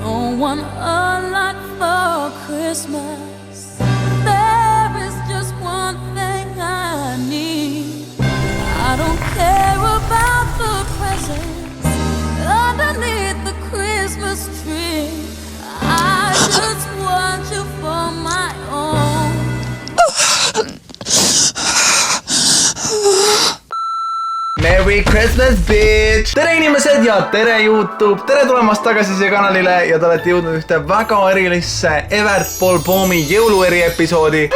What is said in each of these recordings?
don't want a lot for Christmas. There is just one thing I need. I don't care about the presents underneath the Christmas tree. I just want you for my own. Merry Christmas, bitch! Tere inimesed ja tere YouTube! Tere tulemast tagasi siia kanalile ja te olete jõudnud ühte väga erilisse Evert Paul Poomi jõulueri episoodi.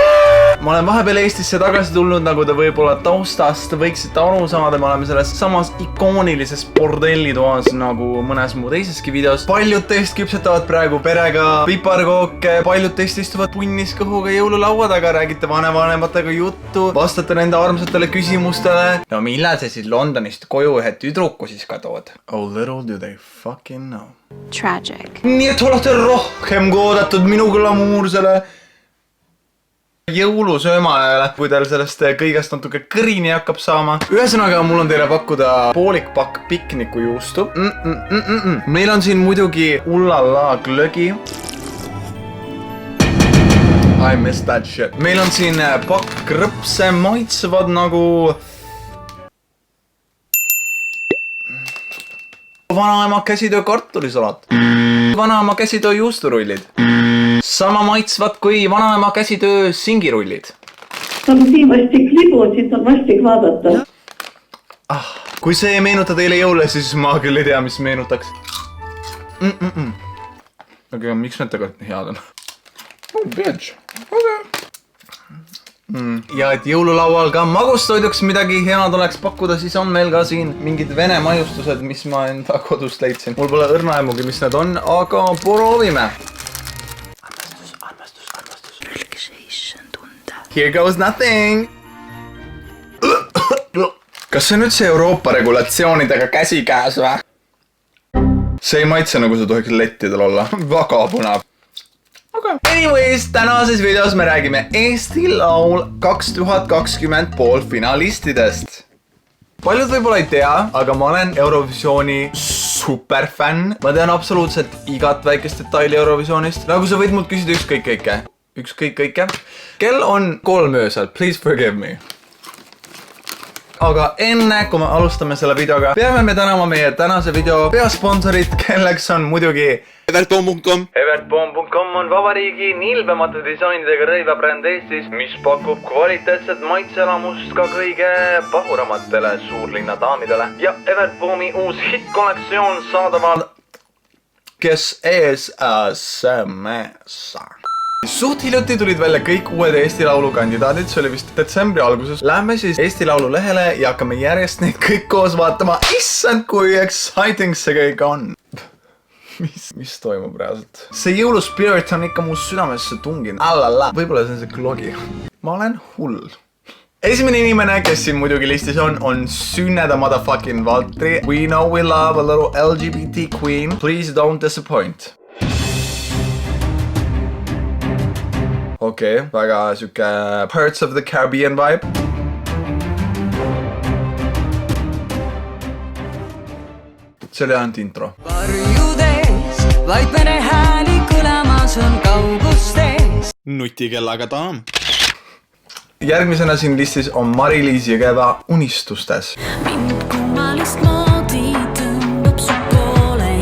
Ma olen vahepeal Eestisse tagasi tulnud, nagu te võib-olla taustast võiksite aru saada. Me oleme selles samas ikoonilises bordellitoas nagu mõnes muu teiseski videos. Paljud teist küpsetavad praegu perega piparkooke, paljud teist istuvad punnis kõhuga jõululaua taga, räägite vanematega juttu, vastate nende armsatele küsimustele. No millal see siis Londonist koju ühe tüdruku siis ka tood? Oh, little do they fucking know. Tragic. Nii et olete rohkem kui oodatud minu glamuursele jõulusöömale, kui teil sellest kõigest natuke kõrini hakkab saama. Ühesõnaga, mul on teile pakkuda poolik pakk piknikujuustu. Meil on siin muidugi ullala glögi. I missed that shit. Meil on siin pakk krõpse, maitsevad nagu vanaema käsitöö kartulisalat. Vanaema käsitöö juusturullid. Sama maitsvad kui vanaema käsitöö singirullid. On siin vastik libud, siit on vastik vaadata. Kui see ei meenuta teile jõule, siis ma küll ei tea, mis meenutaks. Aga miks need tegelikult head on? Oh, bitch. Okay. Ja et jõululaual ka magustoiduks midagi head oleks pakkuda, siis on meil ka siin mingid vene maiustused, mis ma enda kodust leidsin. Mul pole õrna aimugi, mis need on, aga proovime. Here goes nothing! Kas see nüüd see Euroopa regulatsioonidega käsikäes või? See ei maitse nagu see tohiks lettidel olla. Väga põnev. Okay. Anyways, tänases videos me räägime Eesti Laul 2020 poolfinalistidest. Paljud võib-olla ei tea, aga ma olen Eurovisiooni superfänn. Ma tean absoluutselt igat väikest detaili Eurovisioonist. Nagu sa võid mult küsida ükskõik kõike. Kell on 3 öösel, please forgive me. Aga enne, kui me alustame selle videoga, peame me tänama meie tänase video peasponsorit, kelleks on muidugi evertpoom.com. Evertpoom.com on vabariigi nilbemate disainidega rõivabränd Eestis, mis pakub kvaliteetset maitseelamust ka kõige pahuramatele suurlinna daamidele. Ja Evertpoomi uus hittkollektsioon saadaval, kes ees SMS. Suht hiljuti tulid välja kõik uued Eesti Laulu kandidaadid, see oli vist detsembri alguses. Lähme siis Eesti Laulu lehele ja hakkame järjest neid kõik koos vaatama. Issand, kui exciting see kõik on. Mis toimub reaalselt? See jõuluspirit on ikka mu südamesse tunginud. Võib-olla see on see klogi. Ma olen hull. Esimene inimene, kes siin muidugi listis on Sünneda motherfucking Valtri. We know we love a little LGBT queen. Please don't disappoint. Okei, väga süke Pirates of the Caribbean vibe. See oli ainult intro. Varjudes, vaid vene hääli kõlamas on kaugustes. Nutikellaga daam. Järgmisena siin listis on Mari-Liis Jõgeva Unistustes. Mind kummalist moodi tõmbab su poole.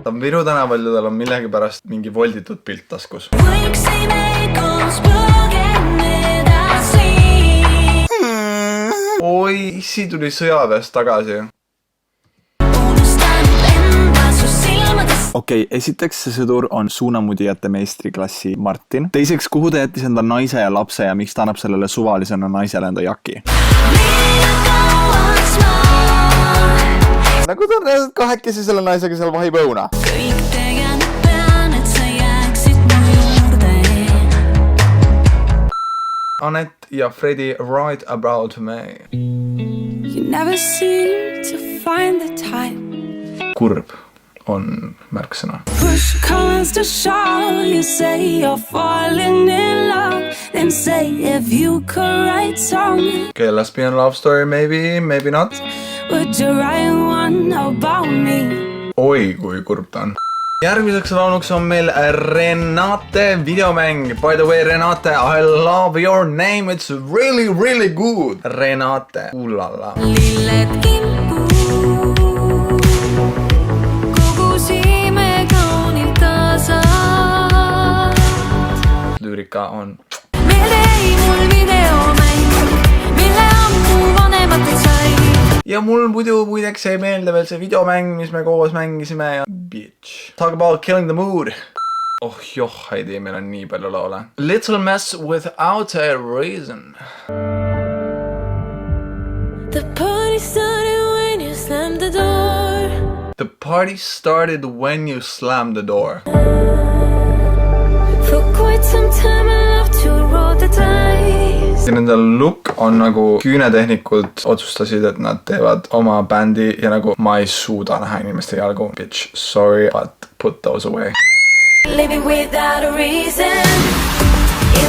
Ta on Viru tänaval ja tal on millegipärast mingi volditud pilt taskus. Võiksime koos põgeneda siin. Oi, issi tuli sõjaväest tagasi. Okei, esiteks see sõdur on suunamudijate meistriklassi Martin. Teiseks, kuhu ta jättis enda naise ja lapse ja miks ta annab sellele suvalisena naisele enda jaki? Nagu ta on reaalselt kahekesi selle naisega seal vahib õuna. Kõik tegema pean, et sa jääksid mu juurde. Anett ja Fredi Right About Me. You never seem to find the time. Kurb on märksõna. Push comes to shove, you say you're falling in love, then say if you could write song. Okay, lesbian love story maybe, maybe not. Would you write one about me? oi kui kurb ta on. Järgmiseks lauluks on meil Renate videomäng. By the way, Renate, I love your name. It's really, really good. Renate, ullala. Lilled kimpu, kogusime kaunilt tasad. Lüürika on... Meil jäi mul videomäng, mille ammu vanemad sai. Ja mul muideks ei meelde veel see videomäng, mis me koos mängisime ja... Bitch. Talk about killing the mood. Oh joh, ei tea, meil on nii palju laule. Little Mess Without a Reason. The party started when you slammed the door. The party started when you slammed the door. For quite some time I love to roll the dice. Nende look on nagu küünetehnikud otsustasid, et nad teevad oma bändi ja nagu ma ei suuda näha inimeste jalgu. Bitch, sorry, but put those away. Living without a reason.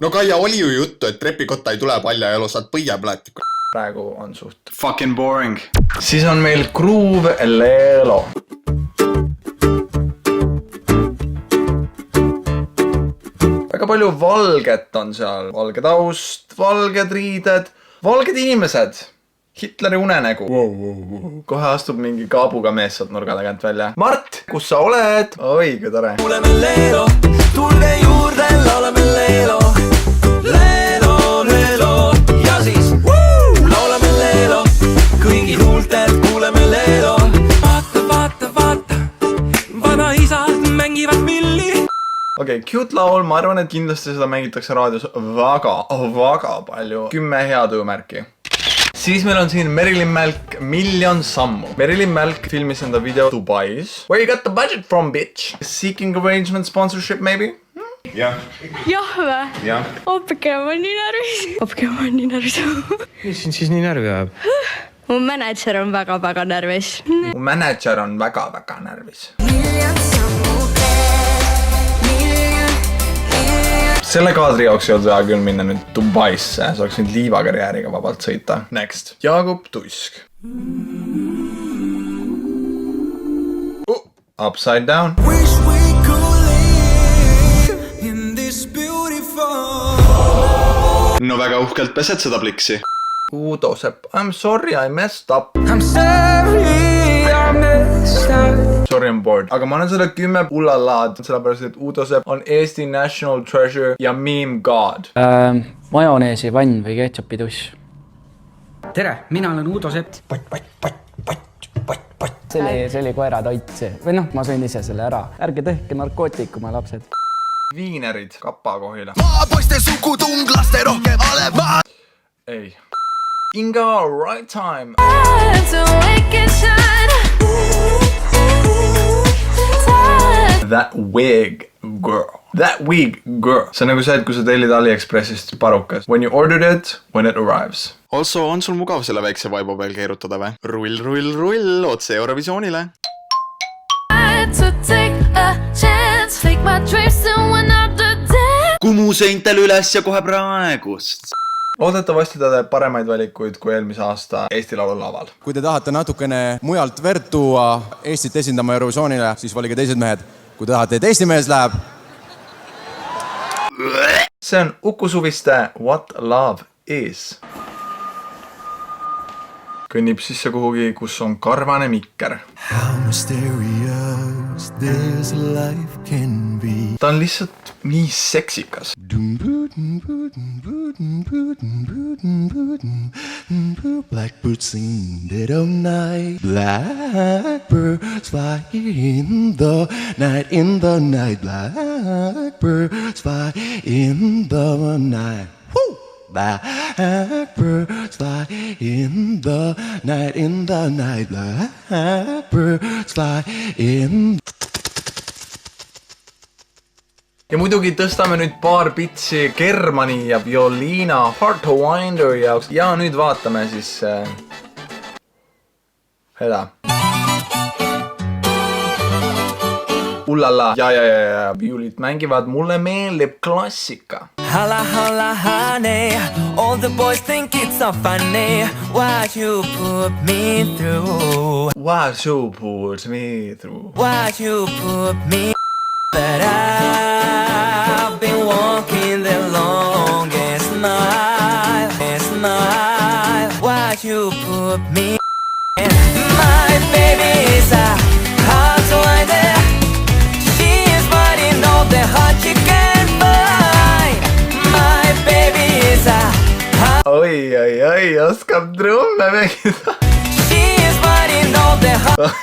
No Kaia, oli ju juttu, et trepikotta ei tule palja elu, saad põiepläetiku. Praegu on suht fucking boring. Siis on meil Groove Lelo. Väga palju valget on seal. Valge taust, valged riided, valged inimesed. Hitleri unenägu. Kohe astub mingi kaabuga mees sealt nurga tagant välja. Mart, kus sa oled? Oi, kui tore. Kuuleme Leelo, tulge juurde, laulame Leelo. Leelo, Leelo ja siis laulame Leelo. Kõigi huultelt kuuleme Leelo. Vaata, vaata, vaata, vana isad mängivad milli. Okei, cute laul, ma arvan, et kindlasti seda mängitakse raadios väga palju. 10 head õõmärki. Siis meil on siin Merilin Mälk, Miljon sammu. Merilin Mälk filmis enda video Dubais. Where you got the budget from, bitch? Seeking arrangement sponsorship, maybe? Jah vä? Jah. Oppike, ma olen nii närvis. Mis sind siis nii närvi ajab? Mu mänedžer on väga närvis. Mu mänedžer on väga närvis. Selle kaadri jaoks ei olnud vaja küll minna nüüd Dubaisse, sa oleks nüüd liivakarjääriga vabalt sõita. Next. Jaagup Tuisk. Upside down. Wish we could live in this beautiful. No väga uhkelt pesed seda pliksi. Uudo Sepp. I'm sorry, I messed up. I'm sorry, I messed up. Sorry, I'm bored. Aga ma olen seda 10 ullalaad, sellepärast et Uudo Sepp on Eesti National Treasure ja meme god. Majoneesi vann või ketšupi tuss. Tere, mina olen Uudo Sepp. See oli koera toit see. Või noh, ma sõin ise selle ära. Ärge tehke narkootikuma, lapsed. Viinerid Kapakohila. Maapoiste sukutung, laste rohkem alev maa. Ei. Inga, right time. That wig girl. That wig girl. See on nagu see, et kui sa tellid AliExpressist parukas. When you ordered it, when it arrives. Also, on sul mugav selle väikse vaibu peal keerutada või? Rull, otse Eurovisioonile. Kumu seintel üles ja kohe praegust. Loodetavasti ta teeb paremaid valikuid kui eelmise aasta Eesti Laulu laval. Kui te tahate natukene mujalt verd tuua Eestit esindama Eurovisioonile, siis valige teised mehed. Kui te tahate, et Eesti mees läheb. See on Uku Suviste What Love Is. Kõnnib sisse kuhugi, kus on karvane mikker. How mysterious this life can be. Ta on lihtsalt nii seksikas. Blackbirds sing dead of night. Blackbirds fly in the night, in the night. Blackbirds fly in the night. Woo! Blackbirds fly in the night, in the night. Blackbirds fly in. Ja muidugi tõstame nüüd paar pitsi Germani ja Violina Heart to Winder jaoks. Ja nüüd vaatame siis seda. Ullala. Ja. Viulit mängivad. Mulle meeldib klassika. Holla, holla, honey. All the boys think it's so funny what you put me through. What you put me through. What you put me. But I've been walking the longest mile. What you put me. My baby is a hot winder. She is riding all the hot she can find. My baby is a hot. Oi, oskab trumme mängida. She is riding all the hot.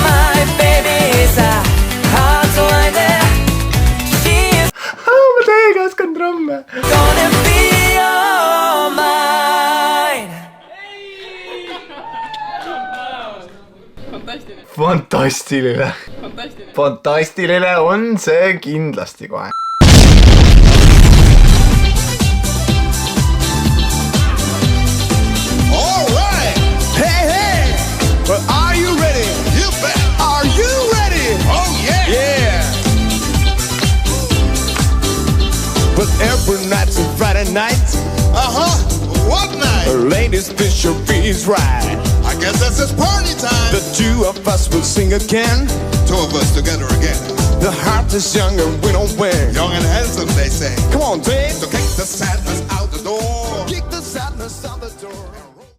My baby is a hot winder. She is. Ma teiega oskan trumme. Gonna be all mine. Fantastiline on see kindlasti kohe. All right. Hey. Well, are you ready? You bet. Are you ready? Oh, yeah. Yeah. But every night's a Friday night. What night? Ladies, fish your fees right. I guess that's his party time. The two of us will sing again. Two of us together again. The heart is young and we don't win. Young and handsome, they say. Come on, Dave. So kick the sadness out the door. Kick the